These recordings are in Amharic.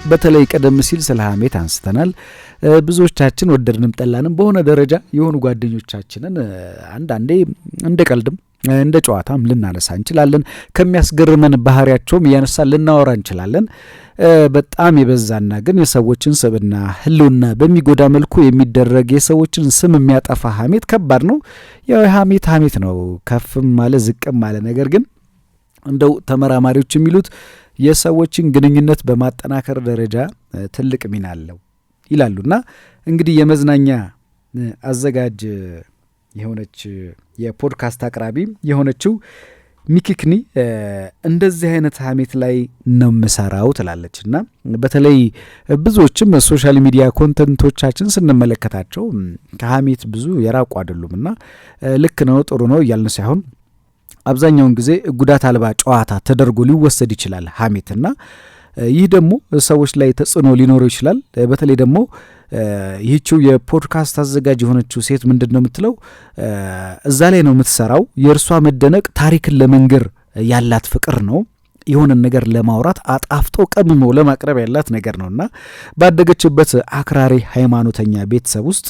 በተለይ ቀደም ሲል ስለ ሐሜት አንስተናል። ብዙዎቻችን ወደድንም ጠላንም በሆነ ደረጃ የሆኑ ጓደኞቻችንን አንዳንዴ እንደ ቀልድም እንደ ጨዋታም ልናነሳ እንችላለን። ከሚያስገርመን ባህሪያቸውም እያነሳን ልናወራ እንችላለን። በጣም የበዛና ግን የሰዎችን ስብዕና ህልውና በሚጎዳ መልኩ የሚደረግ የሰዎችን ስም የሚያጠፋ ሐሜት ከባድ ነው። ያው ሐሜት ነው፣ ከፍም ማለ ዝቅም ማለ። ነገር ግን እንደው ተመራማሪዎች የሚሉት የሰዎችን ግንኙነት በማጠናከር ደረጃ ትልቅ ሚና አለው ይላሉና እንግዲህ የመዝናኛ አዘጋጅ የሆነች የፖድካስት አቅራቢ የሆነችው ሚኪክኒ እንደዚህ አይነት ሐሜት ላይ ነው የምሰራው ትላለች። እና በተለይ ብዙዎችም ሶሻል ሚዲያ ኮንተንቶቻችን ስንመለከታቸው ከሐሜት ብዙ የራቁ አይደሉም። እና ልክ ነው ጥሩ ነው እያልን ሳይሆን አብዛኛውን ጊዜ ጉዳት አልባ ጨዋታ ተደርጎ ሊወሰድ ይችላል ሐሜትና ይህ ደግሞ ሰዎች ላይ ተጽዕኖ ሊኖረው ይችላል። በተለይ ደግሞ ይህችው የፖድካስት አዘጋጅ የሆነችው ሴት ምንድን ነው የምትለው? እዛ ላይ ነው የምትሰራው። የእርሷ መደነቅ ታሪክን ለመንገር ያላት ፍቅር ነው። የሆነን ነገር ለማውራት አጣፍጦ ቀምሞ ለማቅረብ ያላት ነገር ነውና ባደገችበት አክራሪ ሃይማኖተኛ ቤተሰብ ውስጥ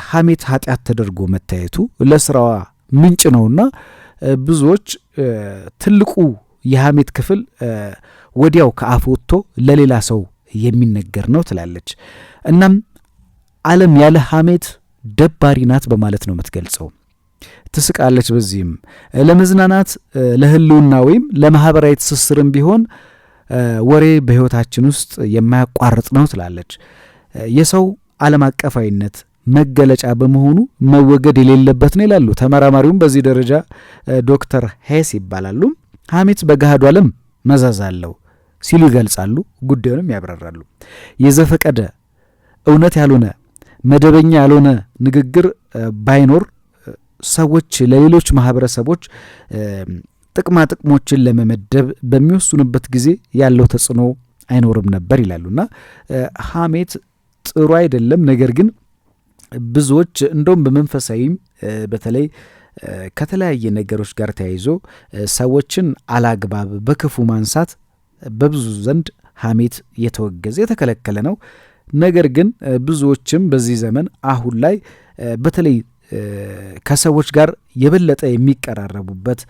ሐሜት ኃጢአት ተደርጎ መታየቱ ለስራዋ ምንጭ ነውና ብዙዎች ትልቁ የሐሜት ክፍል ወዲያው ከአፍ ወጥቶ ለሌላ ሰው የሚነገር ነው ትላለች። እናም ዓለም ያለ ሐሜት ደባሪ ናት በማለት ነው የምትገልጸው። ትስቃለች። በዚህም ለመዝናናት ለህልውና ወይም ለማህበራዊ ትስስርም ቢሆን ወሬ በህይወታችን ውስጥ የማያቋርጥ ነው ትላለች። የሰው ዓለም አቀፋዊነት መገለጫ በመሆኑ መወገድ የሌለበት ነው ይላሉ ተመራማሪውም። በዚህ ደረጃ ዶክተር ሄስ ይባላሉ። ሐሜት በገሃዱ ዓለም መዘዝ አለው ሲሉ ይገልጻሉ። ጉዳዩንም ያብራራሉ። የዘፈቀደ እውነት ያልሆነ መደበኛ ያልሆነ ንግግር ባይኖር ሰዎች ለሌሎች ማህበረሰቦች ጥቅማ ጥቅሞችን ለመመደብ በሚወስኑበት ጊዜ ያለው ተጽዕኖ አይኖርም ነበር ይላሉና ሐሜት ጥሩ አይደለም። ነገር ግን ብዙዎች እንደውም በመንፈሳዊም በተለይ ከተለያየ ነገሮች ጋር ተያይዞ ሰዎችን አላግባብ በክፉ ማንሳት በብዙ ዘንድ ሐሜት የተወገዘ የተከለከለ ነው። ነገር ግን ብዙዎችም በዚህ ዘመን አሁን ላይ በተለይ ከሰዎች ጋር የበለጠ የሚቀራረቡበት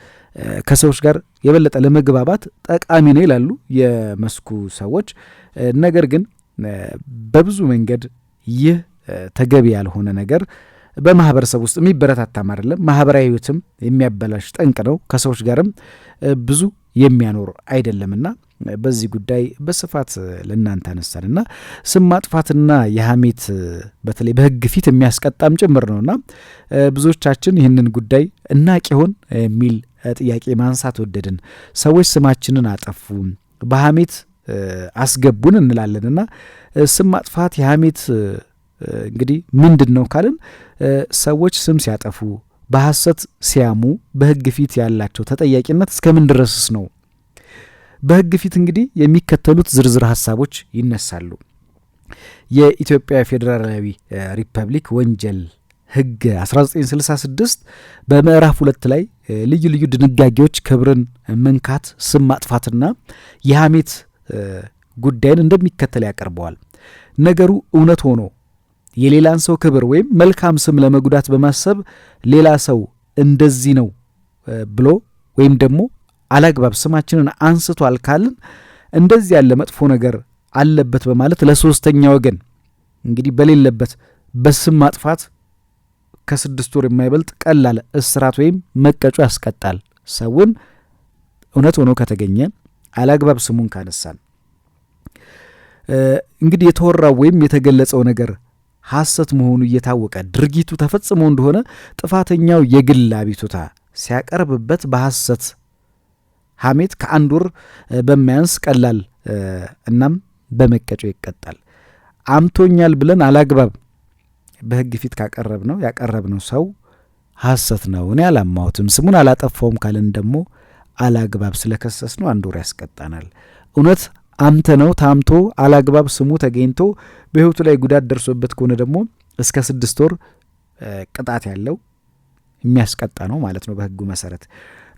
ከሰዎች ጋር የበለጠ ለመግባባት ጠቃሚ ነው ይላሉ የመስኩ ሰዎች። ነገር ግን በብዙ መንገድ ይህ ተገቢ ያልሆነ ነገር በማህበረሰብ ውስጥ የሚበረታታም አይደለም። ማህበራዊ ህይወትም የሚያበላሽ ጠንቅ ነው። ከሰዎች ጋርም ብዙ የሚያኖር አይደለምና በዚህ ጉዳይ በስፋት ለእናንተ አነሳንና ስም ማጥፋትና የሐሜት በተለይ በህግ ፊት የሚያስቀጣም ጭምር ነውና ብዙዎቻችን ይህንን ጉዳይ እናቅ ይሆን የሚል ጥያቄ ማንሳት ወደድን። ሰዎች ስማችንን አጠፉ፣ በሐሜት አስገቡን እንላለንና ስም ማጥፋት የሐሜት እንግዲህ ምንድን ነው ካልን ሰዎች ስም ሲያጠፉ በሐሰት ሲያሙ በህግ ፊት ያላቸው ተጠያቂነት እስከምን ድረስስ ነው? በህግ ፊት እንግዲህ የሚከተሉት ዝርዝር ሐሳቦች ይነሳሉ። የኢትዮጵያ ፌዴራላዊ ሪፐብሊክ ወንጀል ህግ 1966 በምዕራፍ 2 ላይ ልዩ ልዩ ድንጋጌዎች ክብርን መንካት፣ ስም ማጥፋትና የሐሜት ጉዳይን እንደሚከተል ያቀርበዋል። ነገሩ እውነት ሆኖ የሌላን ሰው ክብር ወይም መልካም ስም ለመጉዳት በማሰብ ሌላ ሰው እንደዚህ ነው ብሎ ወይም ደግሞ አላግባብ ስማችንን አንስቷል ካልን እንደዚህ ያለ መጥፎ ነገር አለበት በማለት ለሶስተኛ ወገን እንግዲህ በሌለበት በስም ማጥፋት ከ6 ወር የማይበልጥ ቀላል እስራት ወይም መቀጮ ያስቀጣል። ሰውን እውነት ሆኖ ከተገኘ አላግባብ ስሙን ካነሳን እንግዲህ የተወራው ወይም የተገለጸው ነገር ሐሰት መሆኑ እየታወቀ ድርጊቱ ተፈጽሞ እንደሆነ ጥፋተኛው የግል አቤቱታ ሲያቀርብበት በሐሰት ሐሜት ከ1 ወር በማያንስ ቀላል እናም በመቀጮ ይቀጣል። አምቶኛል ብለን አላግባብ በህግ ፊት ያቀረብነው ሰው ሐሰት ነው እኔ አላማሁትም ስሙን አላጠፋውም ካለን ደግሞ አላግባብ ስለከሰስነው 1 ወር ያስቀጣናል። እውነት አምተ ነው ታምቶ አላግባብ ስሙ ተገኝቶ በህይወቱ ላይ ጉዳት ደርሶበት ከሆነ ደግሞ እስከ 6 ወር ቅጣት ያለው የሚያስቀጣ ነው ማለት ነው በህጉ መሰረት።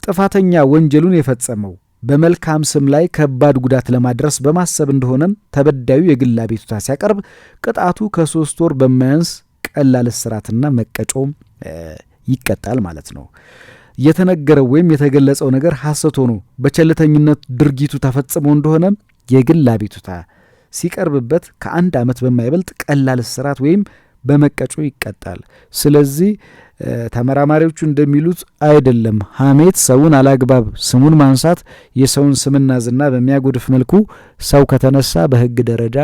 ጥፋተኛ ወንጀሉን የፈጸመው በመልካም ስም ላይ ከባድ ጉዳት ለማድረስ በማሰብ እንደሆነም ተበዳዩ የግል አቤቱታ ሲያቀርብ ቅጣቱ ከ3 ወር በማያንስ ቀላል እስራትና መቀጮም ይቀጣል ማለት ነው። የተነገረው ወይም የተገለጸው ነገር ሐሰት ሆኖ በቸልተኝነት ድርጊቱ ተፈጽሞ እንደሆነ የግል አቤቱታ ሲቀርብበት ከ1 ዓመት በማይበልጥ ቀላል እስራት ወይም በመቀጮ ይቀጣል። ስለዚህ ተመራማሪዎቹ እንደሚሉት አይደለም። ሐሜት፣ ሰውን አላግባብ ስሙን ማንሳት፣ የሰውን ስምና ዝና በሚያጎድፍ መልኩ ሰው ከተነሳ በሕግ ደረጃ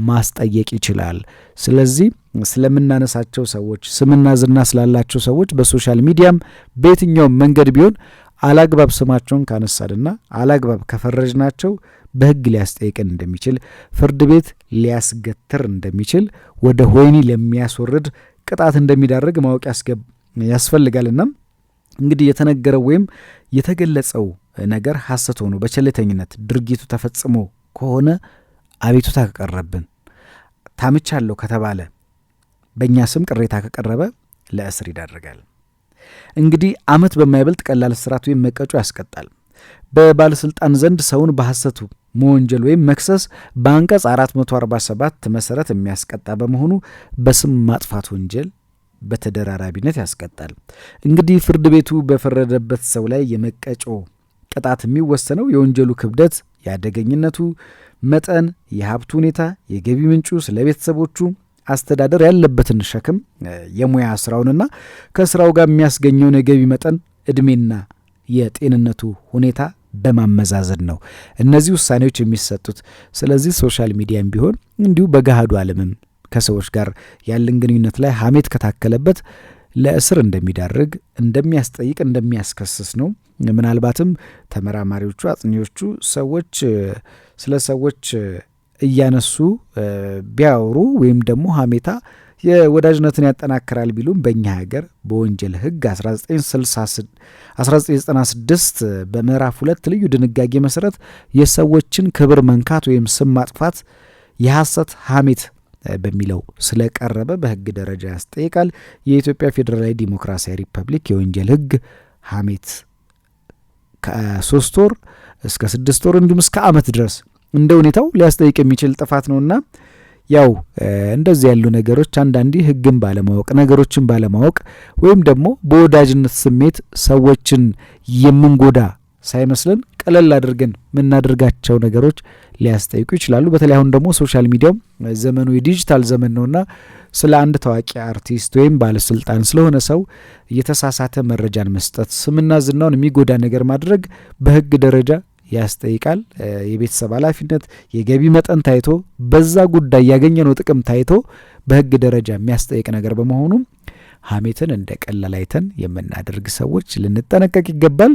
ማስጠየቅ ይችላል። ስለዚህ ስለምናነሳቸው ሰዎች ስምና ዝና ስላላቸው ሰዎች በሶሻል ሚዲያም በየትኛውም መንገድ ቢሆን አላግባብ ስማቸውን ካነሳንና አላግባብ ከፈረጅናቸው በሕግ ሊያስጠይቅን እንደሚችል፣ ፍርድ ቤት ሊያስገትር እንደሚችል፣ ወደ ወህኒ ለሚያስወርድ ቅጣት እንደሚዳርግ ማወቅ ያስፈልጋልና እንግዲህ የተነገረው ወይም የተገለጸው ነገር ሐሰት ሆኖ በቸልተኝነት ድርጊቱ ተፈጽሞ ከሆነ አቤቱታ ከቀረብን ታምቻለሁ ከተባለ በእኛ ስም ቅሬታ ከቀረበ ለእስር ይዳርጋል። እንግዲህ ዓመት በማይበልጥ ቀላል እስራት ወይም መቀጮ ያስቀጣል። በባለሥልጣን ዘንድ ሰውን በሐሰቱ መወንጀል ወይም መክሰስ በአንቀጽ 447 መሠረት የሚያስቀጣ በመሆኑ በስም ማጥፋት ወንጀል በተደራራቢነት ያስቀጣል። እንግዲህ ፍርድ ቤቱ በፈረደበት ሰው ላይ የመቀጮ ቅጣት የሚወሰነው የወንጀሉ ክብደት፣ የአደገኝነቱ መጠን፣ የሀብቱ ሁኔታ፣ የገቢ ምንጩ፣ ስለ ቤተሰቦቹ አስተዳደር ያለበትን ሸክም፣ የሙያ ስራውንና ከስራው ጋር የሚያስገኘውን የገቢ መጠን፣ ዕድሜና የጤንነቱ ሁኔታ በማመዛዘን ነው እነዚህ ውሳኔዎች የሚሰጡት። ስለዚህ ሶሻል ሚዲያም ቢሆን እንዲሁ በገሃዱ ዓለምም ከሰዎች ጋር ያለን ግንኙነት ላይ ሐሜት ከታከለበት ለእስር እንደሚዳርግ፣ እንደሚያስጠይቅ፣ እንደሚያስከስስ ነው። ምናልባትም ተመራማሪዎቹ፣ አጥኚዎቹ ሰዎች ስለ ሰዎች እያነሱ ቢያወሩ ወይም ደግሞ ሐሜታ የወዳጅነትን ያጠናክራል ቢሉም በእኛ ሀገር በወንጀል ሕግ 1996 በምዕራፍ 2 ልዩ ድንጋጌ መሰረት የሰዎችን ክብር መንካት ወይም ስም ማጥፋት የሐሰት ሐሜት በሚለው ስለቀረበ በሕግ ደረጃ ያስጠይቃል። የኢትዮጵያ ፌዴራላዊ ዲሞክራሲያዊ ሪፐብሊክ የወንጀል ሕግ ሐሜት ከ3 ወር እስከ 6 ወር እንዲሁም እስከ ዓመት ድረስ እንደ ሁኔታው ሊያስጠይቅ የሚችል ጥፋት ነውና ያው እንደዚህ ያሉ ነገሮች አንዳንዴ ሕግን ባለማወቅ ነገሮችን ባለማወቅ ወይም ደግሞ በወዳጅነት ስሜት ሰዎችን የምንጎዳ ሳይመስለን ቀለል አድርገን የምናደርጋቸው ነገሮች ሊያስጠይቁ ይችላሉ። በተለይ አሁን ደግሞ ሶሻል ሚዲያው ዘመኑ የዲጂታል ዘመን ነውና ስለ አንድ ታዋቂ አርቲስት ወይም ባለስልጣን ስለሆነ ሰው የተሳሳተ መረጃን መስጠት፣ ስምና ዝናውን የሚጎዳ ነገር ማድረግ በሕግ ደረጃ ያስጠይቃል። የቤተሰብ ኃላፊነት፣ የገቢ መጠን ታይቶ በዛ ጉዳይ ያገኘነው ጥቅም ታይቶ በሕግ ደረጃ የሚያስጠይቅ ነገር በመሆኑ ሐሜትን እንደ ቀላል አይተን የምናደርግ ሰዎች ልንጠነቀቅ ይገባል።